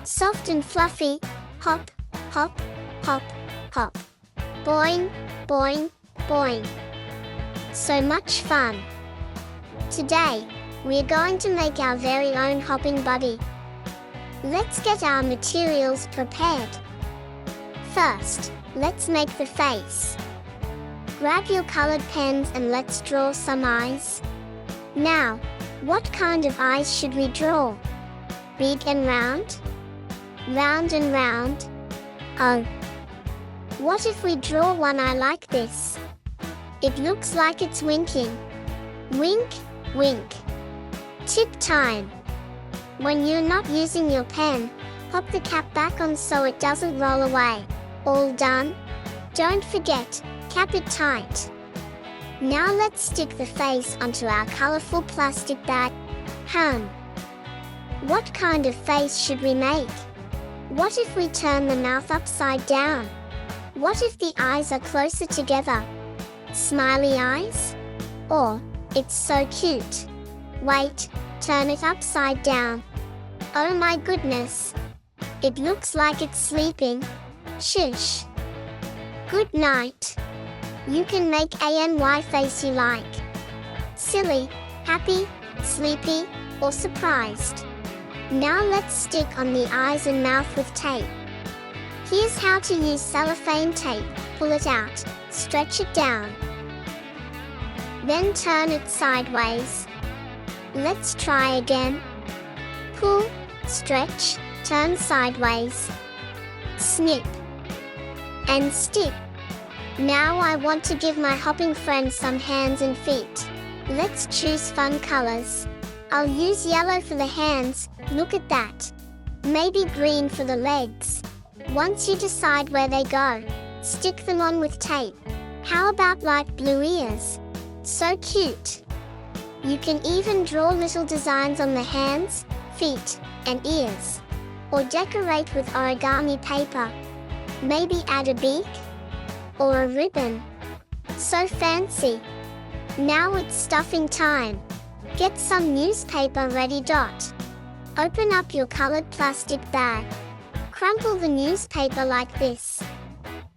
Soft and fluffy, hop, hop, hop, hop. Boing, boing, boing. So much fun! Today, we're going to make our very own hopping buddy. Let's get our materials prepared. First, let's make the face. Grab your colored pens and let's draw some eyes. Now, what kind of eyes should we draw? Big and round? Round and round? Oh. What if we draw one eye like this? It looks like it's winking. Wink, wink. Tip time. When you're not using your pen, pop the cap back on so it doesn't roll away. All done? Don't forget, cap it tight. Now let's stick the face onto our colorful plastic bag. What kind of face should we make? What if we turn the mouth upside down? What if the eyes are closer together? Smiley eyes? Or, it's so cute. Wait, turn it upside down. Oh my goodness. It looks like it's sleeping. Shush. Good night. You can make any face you like. Silly, happy, sleepy, or surprised. Now let's stick on the eyes and mouth with tape. Here's how to use cellophane tape. Pull it out, stretch it down. Then turn it sideways. Let's try again. Pull, stretch, turn sideways. Snip. And stick. Now I want to give my hopping friend some hands and feet. Let's choose fun colors. I'll use yellow for the hands, look at that. Maybe green for the legs. Once you decide where they go, stick them on with tape. How about light blue ears? So cute! You can even draw little designs on the hands, feet, and ears. Or decorate with origami paper. Maybe add a beak? Or a ribbon. So fancy! Now it's stuffing time. Get some newspaper ready. Open up your colored plastic bag. Crumple the newspaper like this.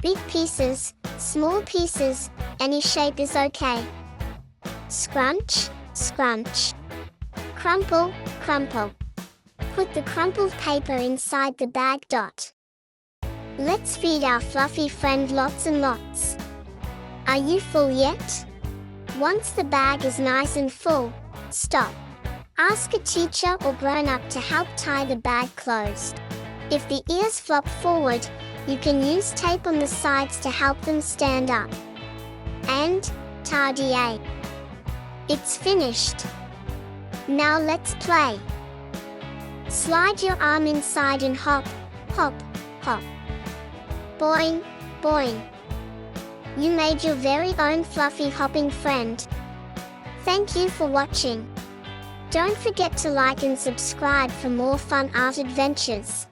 Big pieces, small pieces, any shape is okay. Scrunch, scrunch. Crumple, crumple. Put the crumpled paper inside the bag. Let's feed our fluffy friend lots and lots. Are you full yet? Once the bag is nice and full, stop. Ask a teacher or grown-up to help tie the bag closed. If the ears flop forward, you can use tape on the sides to help them stand up. And, ta-da! It's finished. Now let's play. Slide your arm inside and hop, hop, hop. Boing, boing. You made your very own fluffy hopping friend. Thank you for watching. Don't forget to like and subscribe for more fun art adventures.